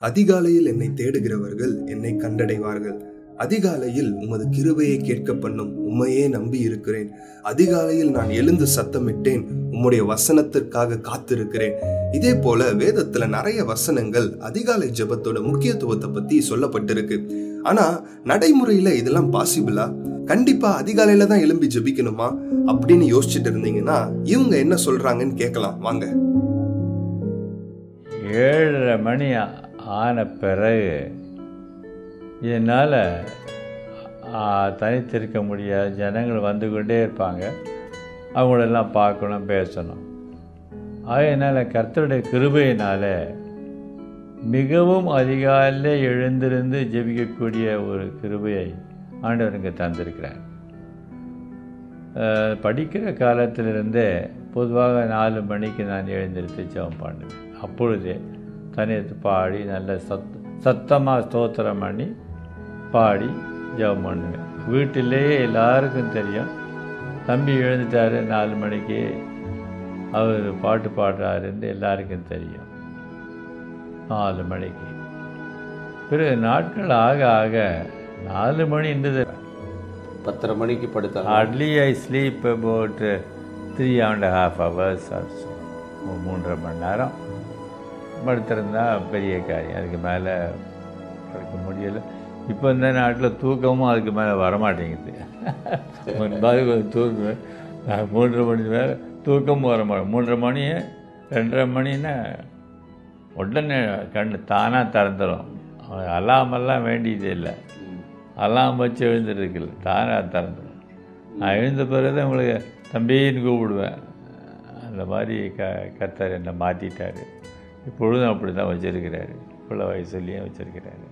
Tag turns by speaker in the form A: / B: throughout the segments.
A: அதிகாலையில் என்னை தேடுகிறவர்கள் என்னை கண்டடைவார்கள். அதிகாலையில் உமது கிருபையை கேட்க பண்ணும், உம்மையே நம்பி இருக்கிறேன். அதிகாலையில் நான் எழுந்து சத்தமிட்டேன், உம்முடைய வசனத்திற்காக காத்திருக்கிறேன். இதே போல வேதத்துல நிறைய வசனங்கள் அதிகாலை ஜெபத்தோட முக்கியத்துவத்தை பத்தி சொல்லப்பட்டிருக்கு. ஆனா நடைமுறையில இதெல்லாம் பாசிபிளா? கண்டிப்பா அதிகாலையில தான் எழும்பி ஜெபிக்கணுமா அப்படின்னு யோசிச்சுட்டு இருந்தீங்கன்னா இவங்க என்ன சொல்றாங்கன்னு கேட்கலாம் வாங்க.
B: 7:30 மணி ஆன பிறகு இதனால் தனித்திருக்க முடியாது. ஜனங்கள் வந்து கொண்டே இருப்பாங்க, அவங்களெல்லாம் பார்க்கணும், பேசணும். அதனால் கர்த்தருடைய கிருபையினால் மிகவும் அதிகாலையில் எழுந்திருந்து ஜெபிக்கக்கூடிய ஒரு கிருபையை ஆண்டவர் இங்கே தந்திருக்கிறார். படிக்கிற காலத்திலிருந்தே பொதுவாக 4 மணிக்கு நான் எழுந்திருத்து ஜெபம் பண்ணுவேன். அப்பொழுதே தனித்து பாடி நல்ல சத்தமாக ஸ்தோத்திரம் பண்ணி பாடி ஜெபம் பண்ணுவேன். வீட்டிலேயே எல்லாருக்கும் தெரியும், தம்பி எழுந்துட்டார் 4 மணிக்கு, அவர் பாட்டு பாடுறாருன்னு எல்லாருக்கும் தெரியும். 4 மணிக்கு பிறகு நாட்கள் ஆக ஆக 4 மணின்றது
C: 10:30 மணிக்கு படுத்தா
B: hardly I sleep about 3.5 hours also. 3.5 மணி நேரம் படுத்திருந்தா பெரிய காரியம். அதுக்கு மேலே படுக்க முடியலை. இப்போ இந்த நாட்டில் தூக்கமும் அதுக்கு மேலே வரமாட்டேங்குது. முன்பாக தூக்குவேன், 3.5 மணி நேரம் தூக்கமும் வரமாட்டேன். 3.5 மணி 2.5 மணின்னா உடனே கண்ணு தானாக திறந்துடும். அலாமெல்லாம் வேண்டியது இல்லை, அலாம் வச்சு எழுந்துருக்குல்ல, தானாக திறந்துடும். நான் எழுந்த பிறகு தான் உங்களுக்கு தம்பின்னு கூப்பிடுவேன். அந்த மாதிரி கர்த்தர் என்னை மாற்றிட்டார். இப்பொழுதும் அப்படி தான் வச்சுருக்கிறாரு, பிள்ளை வயசுலேயும் வச்சுருக்கிறாரு.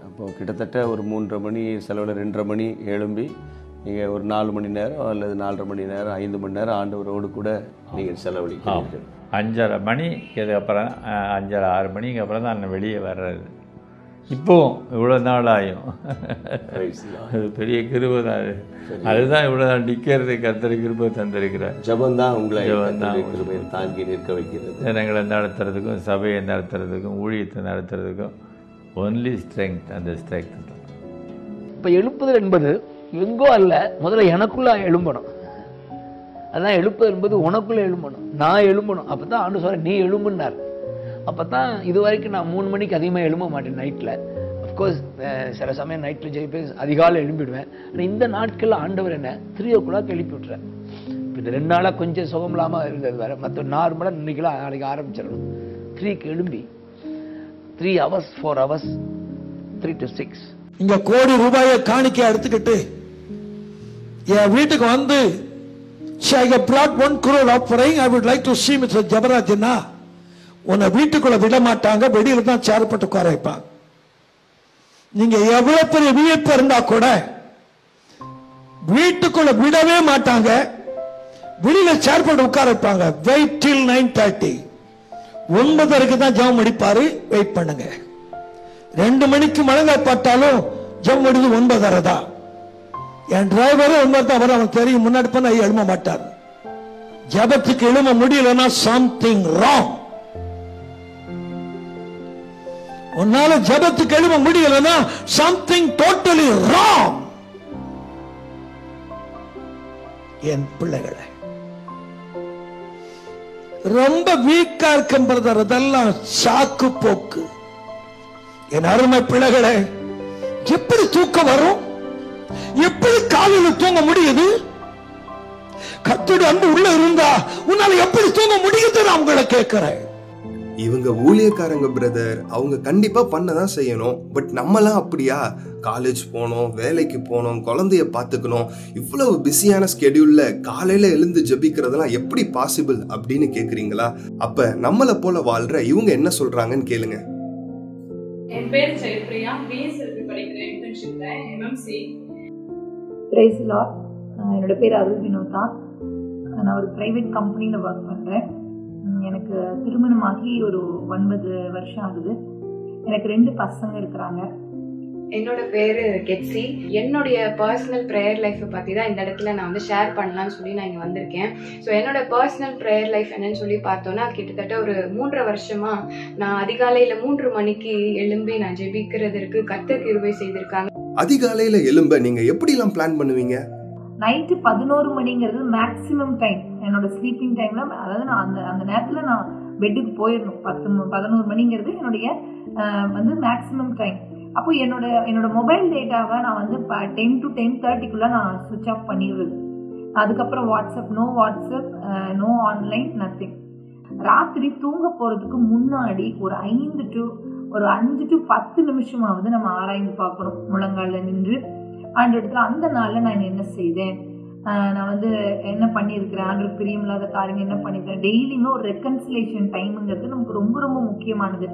C: அப்போது கிட்டத்தட்ட ஒரு 3.5 மணி செலவில் 2.5 மணி எழும்பி நீங்கள் ஒரு 4 மணி நேரம் அல்லது 4.5 மணி நேரம் 5 மணி நேரம் ஆண்டவரோடு கூட நீங்கள் செலவழிக்கிறீர்கள்.
B: 5:30 மணிக்கு அப்புறம் 5:30 6 மணிக்கு அப்புறம் தான் நான் வெளியே வர்றது. இப்போவும் இவ்வளோ நாள் ஆகும். அது பெரிய கிருபை தான். அதுதான் இவ்வளோ நாள் நிற்கிறது கர்த்தர் கிருபை தந்திருக்கிறார்.
C: ஜபந்தான் உங்களை கிருபையை தாங்கி நிற்க வைக்கிறது.
B: ஜனங்களை நடத்துறதுக்கும், சபையை நடத்துறதுக்கும், ஊழியத்தை நடத்துறதுக்கும் ஒன்லி ஸ்ட்ரெங்க், அந்த ஸ்ட்ரெங்க் தான்.
D: இப்போ எழுப்புதல் என்பது எங்கோ அல்ல, முதல்ல எனக்குள்ள எழும்பணும். அதான் எழுப்புதல் என்பது உனக்குள்ளே எழும்பணும், நான் எழும்பணும். அப்போ தான் ஆண்டு சொல்ல நீ எழும்புனார். அப்போ தான் இது வரைக்கும் நான் 3 மணிக்கு அதிகமாக எழும்ப மாட்டேன் நைட்டில். அஃப்கோர்ஸ் சில சமயம் நைட்டில் ஜெயிப்பேன், அதிகாலை எழும்பிடுவேன். ஆனால் இந்த நாட்களில் ஆண்டவர் என்ன 3 o'clock எழுப்பி விட்டுறேன். இப்போ இந்த 2 நாளாக கொஞ்சம் சுகம் இல்லாமல் இருந்தது வேறு. மற்ற நார்மலாக இன்றைக்கெல்லாம் நாளைக்கு ஆரம்பிச்சிடணும். 3க்கு எழும்பி 3 hours 4 hours 3 to 6
E: இங்க கோடி ரூபாயை காணிக்கை எடுத்துக்கிட்டு என் வீட்டுக்கு வந்து I have brought 1 crore offering, I would like to see Mr. ஜபராஜனா, உன்னை வீட்டுக்குள்ள விட மாட்டாங்க, வெளியில தான் சேர்ப்பட்டு உட்கார வைப்பாங்க. நீங்க எவ்வளவு பெரிய வியப்பு இருந்தா கூட வீட்டுக்குள்ள விடவே மாட்டாங்க, வெளியில சேர்ப்பட்டு உட்கார வைப்பாங்க. Wait till 9:30. 9:30 தான் ஜெபம் முடிப்பாரு, வெயிட் பண்ணுங்க. 2 மணிக்கு மழங்காய் பார்த்தாலும் ஜெபம் முடிது 9:30 தான். என் டிரைவரு 9 தான் வர, அவன் தெரியும், முன்னாடி போனா எழும்ப மாட்டார். ஜபத்துக்கு எழும்ப முடியலன்னா சம்திங் ராங். உன்னால ஜபத்துக்கு எழும்ப முடியலன்னா சம்திங் டோட்டலி ராங். என் பிள்ளைகளை ரொம்ப வீக்கா இருக்கும் பிரதர், அதெல்லாம் சாக்கு போக்கு. என் அருமை பிள்ளைகளை, எப்படி தூக்கம் வரும்? எப்படி காலையில் தூங்க முடியுது? கர்த்தருடைய அன்பு உள்ள இருந்தா உன்னால எப்படி தூங்க முடியுது? நான் உங்களை கேட்கிறேன்.
A: இவங்க ஊழியக்காரங்க பிரதர், அவங்க கண்டிப்பா பண்ணதான் செய்யணும். பட் நம்மலாம் அப்படியா? காலேஜ் போனோம், வேலைக்கு போனோம், குழந்தைய பாத்துக்கணும், இவ்வளவு பிஸியான ஸ்கெடியூல்ல காலையில எழுந்து ஜெபிக்கிறதெல்லாம் எப்படி பாசிபிள் அப்படின்னு கேக்குறீங்களா? அப்ப நம்மள போல வாழ்ற இவங்க என்ன சொல்றாங்கன்னு கேளுங்க.
F: என் பேர் ஜெயப்பிரியா, பிஎஸ்எல்பி படிக்கிறேன், இன்டர்ன்ஷிப்ல எம்எம்சி.
G: Price Lord. என்னோட பேர் அருள் வினோதா. நான் ஒரு ப்ரைவேட் கம்பெனியில் ஒர்க் பண்ணுறேன். எனக்கு திருமணமாகி ஒரு 9 வருஷம் ஆகுது. எனக்கு 2 பசங்க இருக்கிறாங்க.
H: என்னோட பேரு கெட்சி. என்னுடைய பர்சனல் ப்ரேயர் லைஃப்பை பற்றி தான் இந்த இடத்துல நான் வந்து ஷேர் பண்ணலான்னு சொல்லி நான் இங்கே வந்திருக்கேன். ஸோ என்னோட பர்சனல் ப்ரேயர் லைஃப் என்னன்னு சொல்லி பார்த்தோன்னா, கிட்டத்தட்ட ஒரு 3 வருஷமா நான் அதிகாலையில் 3 மணிக்கு எழும்பி நான் ஜெபிக்கிறதுக்கு கர்த்தர் கிருபை செய்திருக்காங்க.
A: அதிகாலையில எழும்ப நீங்க எப்படிலாம் பிளான் பண்ணுவீங்க?
G: நைட்டு 11 மணிங்கிறது மேக்ஸிமம் டைம் என்னோட ஸ்லீப்பிங் டைம்ல. அதாவது நான் அந்த நேரத்தில் நான் பெட்டுக்கு போயிடணும். 11 மணிங்கிறது என்னுடைய வந்து மேக்ஸிமம் டைம். அப்போ என்னோட மொபைல் டேட்டாவை நான் வந்து 10 to 10:30 நான் சுவிட்ச் ஆஃப் பண்ணிடுறது. அதுக்கப்புறம் no WhatsApp, no online, nothing. ராத்திரி தூங்க போகிறதுக்கு முன்னாடி ஒரு 5 to 10 நிமிஷமாவது நம்ம ஆராய்ந்து பார்க்கணும். முழங்காலில் நின்று ஆண்டவரிடத்துல அந்த நாளில் நான் என்ன செய்தேன், நான் வந்து என்ன பண்ணியிருக்கிறேன், ஆண்டவருக்கு பிரியமில்லாத காரியங்கள் என்ன பண்ணியிருக்கிறேன். டெய்லியுமே ஒரு ரெக்கன்சிலேஷன் டைமுங்கிறது நமக்கு ரொம்ப ரொம்ப முக்கியமானது.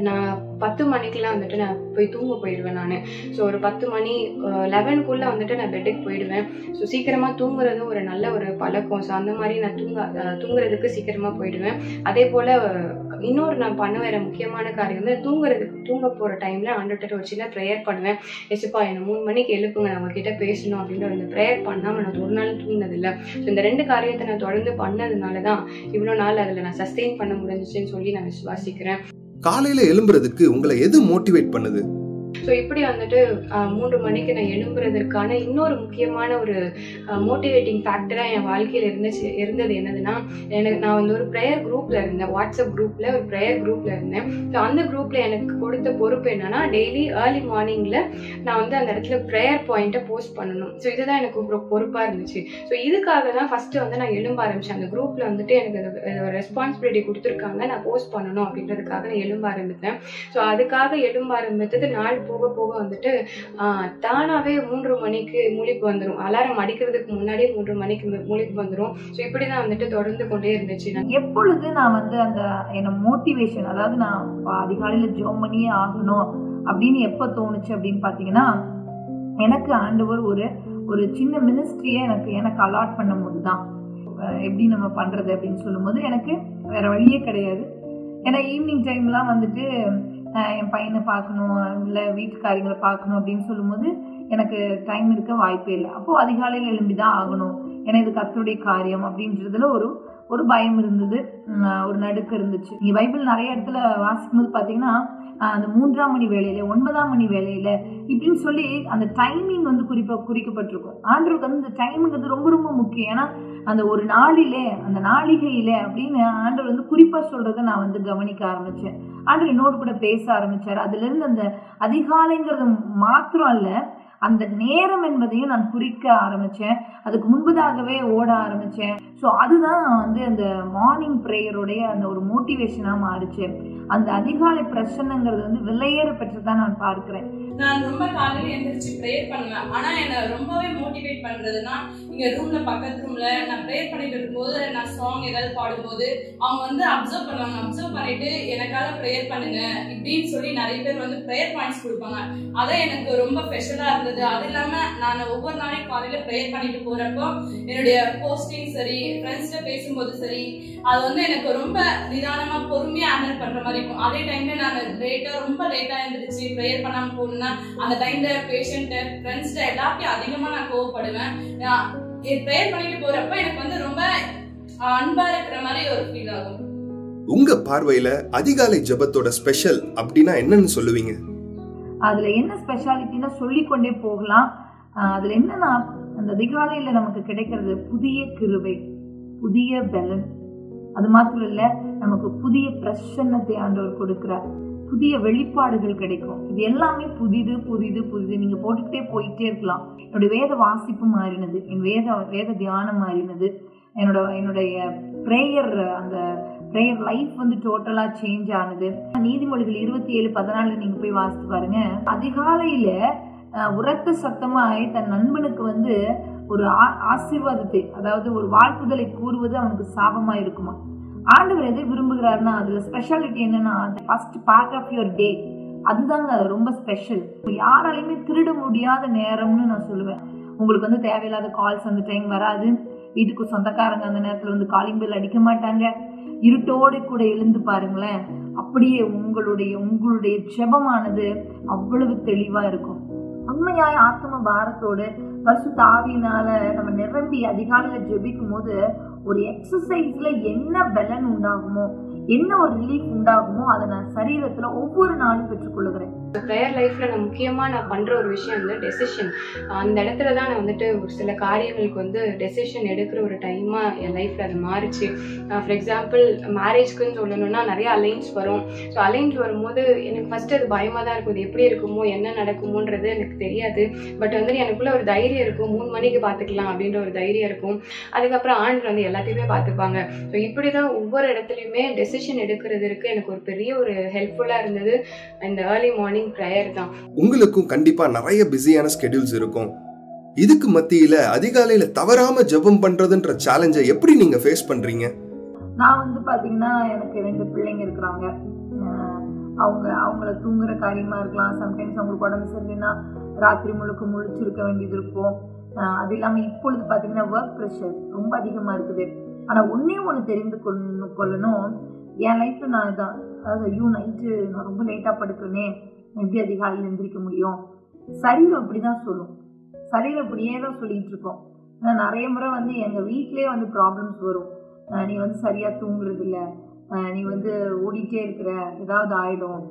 H: நான் 10 மணிக்கெலாம் வந்துட்டு நான் போய் தூங்க போயிடுவேன். நான் ஸோ ஒரு 10 மணி 11க்குள்ளே வந்துட்டு நான் பெட்டுக்கு போயிடுவேன். ஸோ சீக்கிரமாக தூங்குறதும் ஒரு நல்ல ஒரு பழக்கம். ஸோ அந்த மாதிரி நான் தூங்குறதுக்கு சீக்கிரமாக போயிடுவேன். அதே போல் இன்னொரு நான் பண்ண வேற முக்கியமான காரியம் வந்து தூங்க போகிற டைமில் ஆண்டவர்கிட்ட ஒரு சின்ன ப்ரேயர் பண்ணுவேன். எஸ்ப்பா என்னை 3 மணிக்கு எழுப்புங்க, நான் உங்ககிட்ட பேசணும் அப்படின்ற இந்த ப்ரேயர் பண்ணாமல் நான் ஒரு நாள் தூங்கினதில்லை. ஸோ இந்த 2 காரியத்தை நான் தொடர்ந்து பண்ணதுனால தான் இவ்வளோ நாள் அதில் நான் சஸ்டெயின் பண்ண முடிஞ்சிச்சுன்னு சொல்லி நான் விசுவாசிக்கிறேன்.
A: காலையில எழும்புறதுக்கு உங்களை எது மோட்டிவேட் பண்ணுது?
H: ஸோ இப்படி வந்துட்டு 3 மணிக்கு நான் எழும்புறதுக்கான இன்னொரு முக்கியமான ஒரு மோட்டிவேட்டிங் ஃபேக்டராக என் வாழ்க்கையில் இருந்தது என்னதுன்னா, நான் வந்து ஒரு ப்ரேயர் குரூப்பில் இருந்தேன். வாட்ஸ்அப் குரூப்பில் ஒரு ப்ரேயர் குரூப்பில் இருந்தேன். ஸோ அந்த குரூப்பில் எனக்கு கொடுத்த பொறுப்பு என்னன்னா, டெய்லி ஏர்லி மார்னிங்கில் நான் வந்து அந்த இடத்துல ப்ரேயர் பாயிண்ட்டை போஸ்ட் பண்ணணும். ஸோ இதுதான் எனக்கு பொறுப்பாக இருந்துச்சு. ஸோ இதுக்காக தான் ஃபஸ்ட்டு வந்து நான் எழும்ப ஆரம்பித்தேன். அந்த குரூப்பில் வந்துட்டு எனக்கு ரெஸ்பான்சிபிலிட்டி கொடுத்துருக்காங்க, நான் போஸ்ட் பண்ணணும் அப்படின்றதுக்காக நான் எழும்ப ஆரம்பித்தேன். ஸோ அதுக்காக எழும்ப ஆரம்பித்தது நாள் போக போக வந்துட்டு தானாவே 3 மணிக்கு முழிப்பு வந்துடும். அலாரம் அடிக்கிறதுக்கு முன்னாடி 3 மணிக்கு முழிப்பு வந்துடும். ஸோ இப்படிதான் வந்துட்டு தொடர்ந்து கொண்டே இருந்துச்சு.
G: எப்பொழுது நான் வந்து என்ன மோட்டிவேஷன், அதாவது நான் அதிகாலையில ஜெபம் பண்ணியே ஆகணும் அப்படின்னு எப்போ தோணுச்சு அப்படின்னு பார்த்தீங்கன்னா, எனக்கு ஆண்டவர் ஒரு சின்ன மினிஸ்ட்ரியை எனக்கு அலாட் பண்ணும் போது தான். எப்படி நம்ம பண்றது அப்படின்னு சொல்லும்போது எனக்கு வேற வழியே கிடையாது. ஏன்னா ஈவினிங் டைம்லாம் வந்துட்டு என் பையனை பார்க்கணும், இல்லை வீட்டுக்காரிகளை பார்க்கணும் அப்படின்னு சொல்லும்போது எனக்கு டைம் இருக்க வாய்ப்பே இல்லை. அப்போது அதிகாலையில் எழும்பி தான் ஆகணும், ஏன்னா இது கர்த்தருடைய காரியம் அப்படின்றதுல ஒரு பயம் இருந்தது, ஒரு நடுக்க இருந்துச்சு. நீங்கள் பைபிள் நிறைய இடத்துல வாசிக்கும் போது பார்த்தீங்கன்னா, அந்த 3ஆம் மணி வேலையில 9ஆம் மணி வேலையில இப்படின்னு சொல்லி அந்த டைமிங் வந்து குறிக்கப்பட்டிருக்கும். ஆண்டவருக்கு வந்து இந்த டைமுங்கிறது ரொம்ப ரொம்ப முக்கியம். ஏன்னா அந்த ஒரு நாளிலே, அந்த நாளிகையில அப்படின்னு ஆண்டவர் வந்து குறிப்பா சொல்றதை நான் வந்து கவனிக்க ஆரம்பிச்சேன். ஆண்டவர் என்னோடு கூட பேச ஆரம்பிச்சார். அதுல இருந்து அந்த அதிகாலைங்கிறது மாத்திரம் அல்ல, அந்த நேரம் என்பதையும் நான் குறிக்க ஆரம்பிச்சேன். அதுக்கு முன்பதாகவே ஓட ஆரம்பிச்சேன். ஸோ அதுதான் வந்து அந்த மார்னிங் ப்ரேயருடைய அந்த ஒரு மோட்டிவேஷனாக மாறிச்சு. அந்த அதிகாலை பிரச்சனைங்கிறது வந்து விலையேற பெற்றுதான் நான் பார்க்கிறேன்.
F: நான் ரொம்ப காலையில எழுந்திரிச்சு ப்ரேயர் பண்ணுவேன். ஆனா என்ன ரொம்பவே மோட்டிவேட் பண்றதுன்னா, இங்க ரூம்ல பக்கத்து ரூம்ல நான் ப்ரேயர் பண்ணிட்டு இருக்கும்போது நான் சாங் ஏதாவது பாடும்போது அவங்க வந்து அப்சர்வ் பண்ணுவாங்க. அப்சர்வ் பண்ணிட்டு எனக்காக ப்ரேயர் பண்ணுங்க இப்படின்னு சொல்லி நிறைய பேர் வந்து ப்ரேயர் பாயிண்ட்ஸ் கொடுப்பாங்க. அதான் எனக்கு ரொம்ப ஸ்பெஷலா இருந்தது. அது இல்லாம நான் ஒவ்வொரு நாளைக்கு காலையில ப்ரேயர் பண்ணிட்டு போறப்போ என்னுடைய போஸ்டிங் சரி, ஃப்ரெண்ட்ஸ்ட பேசும்போது சரி, அது வந்து எனக்கு ரொம்ப நிதானமா பொறுமையா ஹேண்டில் பண்ற மாதிரி இருக்கும். அதே டைம்ல நான் ரொம்ப லேட்டா இருந்துச்சு ப்ரேயர் பண்ணாம போகணும்னா அந்த டைம்ல பேஷண்ட் ஃப்ரெண்ட்ஸ்ட எல்லாத்தையும் அதிகமா நான் கோவப்படுவேன். ப்ரேயர் பண்ணிட்டு போறப்ப எனக்கு வந்து ரொம்ப அன்பா இருக்கிற மாதிரி ஒரு ஃபீல் ஆகும்.
A: உங்க பார்வையில அதிகாலை ஜெபத்தோட ஸ்பெஷல் அப்படின்னா என்னன்னு சொல்லுவீங்க?
G: அதுல என்ன ஸ்பெஷாலிட்டினா சொல்லிக்கொண்டே போகலாம். அதுல என்னன்னா, அந்த அதிகாலையில நமக்கு கிடைக்கிறது புதிய கிருபை, புதிய பலன். அது மாத்திரம் இல்ல, நமக்கு புதிய பிரசன்னத்தை ஆண்டவர் கொடுக்கிறார், புதிய வெளிப்பாடுகள் கிடைக்கும். இது எல்லாமே புதிது புதிது புதிது. நீங்க போட்டுக்கிட்டே போயிட்டே இருக்கலாம். என்னுடைய வேத வாசிப்பு மாறினது, என் வேத தியானம் மாறினது, என்னுடைய ப்ரேயர், அந்த ப்ரேயர் லைஃப் வந்து டோட்டலா சேஞ்ச் ஆனது. நீதிமொழிகள் 27:14 நீங்க போய் வாசித்து பாருங்க. அதிகாலையில உரத்த சத்தமாய் தன் நண்பனுக்கு வந்து ஒரு ஆசீர்வாதத்தை, அதாவது ஒரு வாழ்த்துதலை கூறுவது அவனுக்கு சாபமா இருக்குமா. ஆண்டவர் எதை விரும்புகிறாருன்னா, அதுல ஸ்பெஷாலிட்டி என்னன்னா, first part of your day, அதுதாங்க ரொம்ப ஸ்பெஷல். யாராலையுமே திருட முடியாத நேரம்னு நான் சொல்லுவேன். உங்களுக்கு வந்து தேவையில்லாத கால்ஸ் அந்த டைம் வராது. வீட்டுக்கு சொந்தக்காரங்க அந்த நேரத்துல வந்து காலிங் பெல் அடிக்க மாட்டாங்க. இருட்டோடு கூட எழுந்து பாருங்களேன், அப்படியே உங்களுடைய ஜெபமானது அவ்வளவு தெளிவா இருக்கும். உண்மையாய் ஆத்ம பாரத்தோடு பரிசுத்த ஆவியினால நம்ம நிரம்பி அதிகாலையில ஜெபிக்கும் போது ஒரு எக்ஸசைஸ்ல என்ன பலன் உண்டாகுமோ, என்ன ஒரு ரிலீஃப் உண்டாகுமோ அதை நான் சரீரத்துல ஒவ்வொரு நாளும் பெற்றுக்கொள்ளுகிறேன்.
H: ப்ரேயர் லைஃப்ல நான் முக்கியமா நான் பண்ற ஒரு விஷயம் வந்து டெசிஷன். அந்த இடத்துல தான் நான் வந்துட்டு ஒரு சில காரியங்களுக்கு வந்து டெசிஷன் எடுக்கிற ஒரு டைமா என் லைஃப்ல அது மாறிச்சு. ஃபார் எக்ஸாம்பிள் மேரேஜ்க்குன்னு சொல்லணும்னா நிறைய அலைன்ஸ் வரும். ஸோ அலைன்ஸ் வரும்போது எனக்கு ஃபர்ஸ்ட் அது பயமா தான் இருக்கும், இது எப்படி இருக்குமோ என்ன நடக்குமோன்றது எனக்கு தெரியாது. பட் வந்து எனக்குள்ள ஒரு தைரியம் இருக்கும், 3 மணிக்கு பார்த்துக்கலாம் அப்படின்ற ஒரு தைரியம் இருக்கும். அதுக்கப்புறம் ஆண்டு வந்து எல்லாத்தையுமே பார்த்துப்பாங்க. ஸோ இப்படிதான் ஒவ்வொரு இடத்துலையுமே டெசிஷன் எடுக்கிறதுக்கு எனக்கு ஒரு பெரிய ஒரு ஹெல்ப்ஃபுல்லா இருந்தது இந்த ஏர்லி மார்னிங் பிரேயர் தான்.
A: உங்களுக்கும் கண்டிப்பா நிறைய பிஸியான ஸ்கெடியூல்ஸ் இருக்கும். இதுக்கு மத்தியில அதிகாலையில தவறாம ஜெபம் பண்றதுன்ற சேலஞ்சை எப்படி நீங்க ஃபேஸ் பண்றீங்க?
G: நான் வந்து பாத்தீங்கன்னா எனக்கு 2 பிள்ளைங்க இருக்கிறாங்க. அவங்கள தூங்குற காரியமா இருக்கலாம், சம்டைம்ஸ் அவங்களுக்கு உடம்பு சரியில்லைன்னா ராத்திரி முழுக்க முழிச்சிருக்க வேண்டியது இருக்கும். அது இல்லாம இப்பொழுது பாத்தீங்கன்னா ஒர்க் ப்ரெஷர் ரொம்ப அதிகமா இருக்குது. ஆனா ஒண்ணு தெரிந்து கொள்ளணும், என் லைஃப்ல நான் இதான், அதாவது ஐயோ நைட்டு நான் ரொம்ப லேட்டா படுக்கிறேனே, எப்படி அதிகாலையில் எந்திரிக்க முடியும்? சரீரம் இப்படிதான் சொல்லும், சரீரம் இப்படியே தான் சொல்லிட்டு இருக்கோம். ஆனால் நிறைய முறை வந்து எங்கள் வீட்டிலே வந்து ப்ராப்ளம்ஸ் வரும். நீ வந்து சரியாக தூங்குறது இல்லை, நீ வந்து ஓடிட்டே இருக்கிற, ஏதாவது ஆகிடும்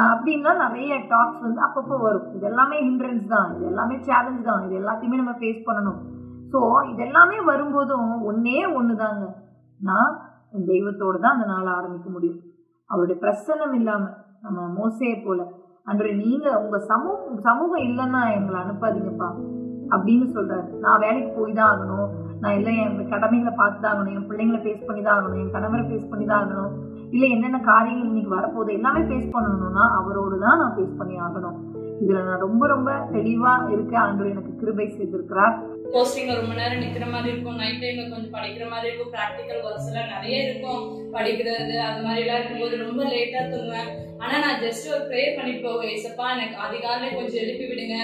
G: அப்படின்னா நிறைய டாக்ஸ் வந்து அப்பப்போ வரும். இது எல்லாமே ஹிண்ட்ரன்ஸ் தான், இது எல்லாமே சேலஞ்ச் தான், இது எல்லாத்தையுமே நம்ம ஃபேஸ் பண்ணணும். ஸோ இதெல்லாமே வரும்போதும் ஒன்று தாங்க, நான் என் தெய்வத்தோடு தான் அந்த நாளை ஆரம்பிக்க முடியும். அவருடைய பிரசன்னம் இல்லாமல் நம்ம மோசையை போல, அன்று நீங்கள் உங்கள் சமூகம் இல்லைன்னா எங்களை அனுப்பாதீங்கப்பா அப்படின்னு சொல்கிறாரு. நான் வேலைக்கு போய் தான் ஆகணும், நான் இல்லை என் கடமைகளை பார்த்து தான் ஆகணும், என் பிள்ளைங்களை ஃபேஸ் பண்ணி தான் ஆகணும், என் கணவரை ஃபேஸ் பண்ணி தான் ஆகணும், இல்லை என்னென்ன காரியங்கள் இன்னைக்கு வரப்போகுது எல்லாமே ஃபேஸ் பண்ணணும்னா அவரோடு தான் நான் ஃபேஸ் பண்ணி ஆகணும். இதில் நான் ரொம்ப ரொம்ப தெளிவாக இருக்க ஆண்டவர் எனக்கு கிருபை செய்திருக்கிறார்.
F: போஸ்டிங்ல ரொம்ப நேரம் நிக்கிற மாதிரி இருக்கும், நைட் டைம்ல கொஞ்சம் படிக்கிற மாதிரி இருக்கும், ப்ராக்டிக்கல் ஒர்க்ஸ் எல்லாம் நிறைய இருக்கும், படிக்கிறது அது மாதிரி எல்லாம் இருக்கும்போது ரொம்ப லேட்டா தூங்குவேன். ஆனா நான் ஜஸ்ட் ஒரு ப்ரேயர் பண்ணிட்டு போவேன், ஏசப்பா எனக்கு அதிகாலை கொஞ்சம் எழுப்பி விடுங்க,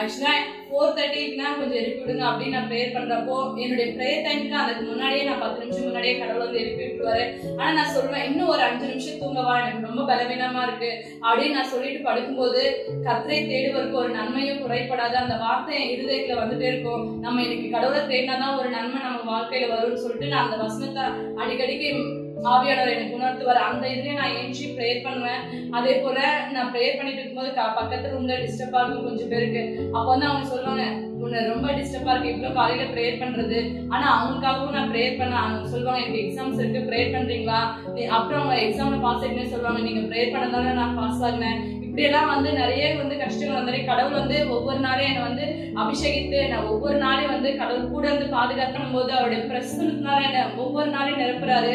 F: ஆக்சுவலா 4:30க்குனா கொஞ்சம் எழுப்பி விடுங்க அப்படின்னு நான் ப்ரேயர் பண்றப்போ என்னுடைய ப்ரேயர் டைமுக்கு அதுக்கு முன்னாடியே நான் 10 நிமிஷம் முன்னாடியே கடவுள் வந்து எழுப்பி விட்டுருவாரு. ஆனா நான் சொல்லுவேன் இன்னும் ஒரு 5 நிமிஷம் தூங்கவா, எனக்கு ரொம்ப பலவீனமா இருக்கு அப்படின்னு நான் சொல்லிட்டு படுக்கும்போது கர்த்தரை தேடுவதற்கு ஒரு நன்மையும் குறைப்படாது அந்த வார்த்தை என் இருதயத்துல வந்துட்டே இருக்கும். நம்ம இன்னைக்கு கடவுளை தேடினாதான் ஒரு நன்மை நம்ம வாழ்க்கையில வரும்னு சொல்லிட்டு நான் அந்த வசனத்தை அடிக்கடிக்கு ஆவியானவர் எனக்கு உணர்த்துவார். அந்த இதுலயே நான் ஏஞ்சி ப்ரேயர் பண்ணுவேன். அதே போல நான் ப்ரேயர் பண்ணிட்டு இருக்கும்போது பக்கத்துல ரூம்ல டிஸ்டர்பா இருக்கும் கொஞ்சம் பேருக்கு. அப்போ வந்து அவங்க சொல்லுவாங்க உன்னை ரொம்ப டிஸ்டர்பா இருக்கு இவ்வளவு காலையில ப்ரேயர் பண்றது. ஆனா அவங்களுக்காகவும் நான் ப்ரேயர் பண்ண, அவங்க சொல்லுவாங்க எனக்கு எக்ஸாம்ஸ் இருக்கு ப்ரேயர் பண்றீங்களா, அப்புறம் அவங்க எக்ஸாம்ல பாஸ் ஆகிட்டே சொல்லுவாங்க நீங்க ப்ரேயர் பண்ணதால நான் பாஸ் ஆகினேன். இப்படி எல்லாம் வந்து நிறைய வந்து கஷ்டங்கள் வந்தாலே கடவுள் வந்து ஒவ்வொரு நாளையும் என்னை வந்து அபிஷேகித்து நான் ஒவ்வொரு நாளையும் வந்து கடவுள் கூட வந்து பாதுகாக்கணும் போது அவருடைய பிரசனத்தினால என்ன ஒவ்வொரு நாளையும் நிரப்புறாரு.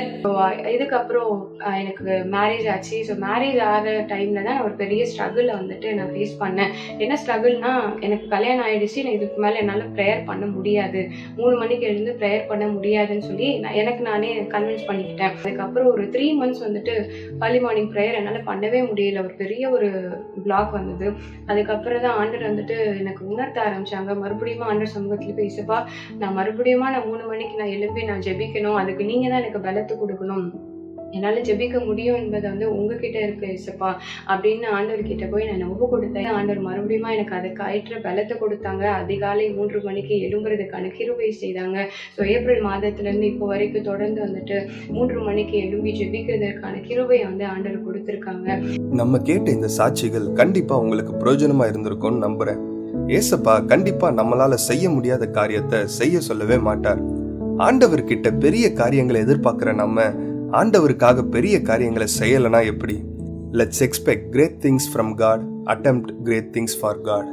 H: இதுக்கப்புறம் எனக்கு மேரேஜ் ஆச்சு. ஸோ மேரேஜ் ஆகிற டைம்ல தான் ஒரு பெரிய ஸ்ட்ரகிளை வந்துட்டு நான் ஃபேஸ் பண்ணேன். என்ன ஸ்ட்ரகிள்னா, எனக்கு கல்யாணம் ஆயிடுச்சு, நான் இதுக்கு மேலே என்னால் ப்ரேயர் பண்ண முடியாது, 3 மணிக்கு எழுந்து ப்ரேயர் பண்ண முடியாதுன்னு சொல்லி எனக்கு நானே கன்வின்ஸ் பண்ணிக்கிட்டேன். அதுக்கப்புறம் ஒரு 3 months வந்துட்டு early morning ப்ரேயர் என்னால் பண்ணவே முடியல, ஒரு பெரிய ஒரு பிளாக் வந்தது. அதுக்கப்புறம் தான் ஆண்டவர் வந்துட்டு எனக்கு உணர்த்த ஆரம்பிச்சாங்க. மறுபடியும் ஆண்டவர் சமூகத்தில் பேசப்பா, நான் மறுபடியும் நான் 3 மணிக்கு நான் எழுப்பி நான் ஜெபிக்கணும், அதுக்கு நீங்க தான் எனக்கு பலத்தை கொடுக்கணும், என்னால் ஜெபிக்க முடியும் என்பது வந்து உங்ககிட்ட இருக்கு இசப்பா அப்படின்னு ஆண்டவர்கிட்ட போய் நான் ஒப்பு கொடுத்தேன். ஆண்டவர் மறுபடியும் எனக்கு அதுக்கு ஆயிற்ற பலத்தை கொடுத்தாங்க. அதிகாலை 3 மணிக்கு எழும்புறதுக்கான கிருபை செய்தாங்க. ஸோ ஏப்ரல் மாதத்துலேருந்து இப்போ வரைக்கும் தொடர்ந்து வந்துட்டு 3 மணிக்கு எழும்பி ஜெபிக்கிறதுக்கான கிருபை வந்து ஆண்டவர் கொடுத்துருக்காங்க.
A: நம்ம கேட்ட இந்த சாட்சிகள் கண்டிப்பா உங்களுக்கு பிரயோஜனமா இருந்திருக்கும்னு நம்புறேன். ஏசப்பா கண்டிப்பா நம்மளால செய்ய முடியாத காரியத்தை செய்ய சொல்லவே மாட்டார். ஆண்டவர்கிட்ட பெரிய காரியங்களை எதிர்பார்க்கிற நம்ம ஆண்டவருக்காக பெரிய காரியங்களை செய்யலைன்னா எப்படி? Let's expect great things from God, attempt great things for God.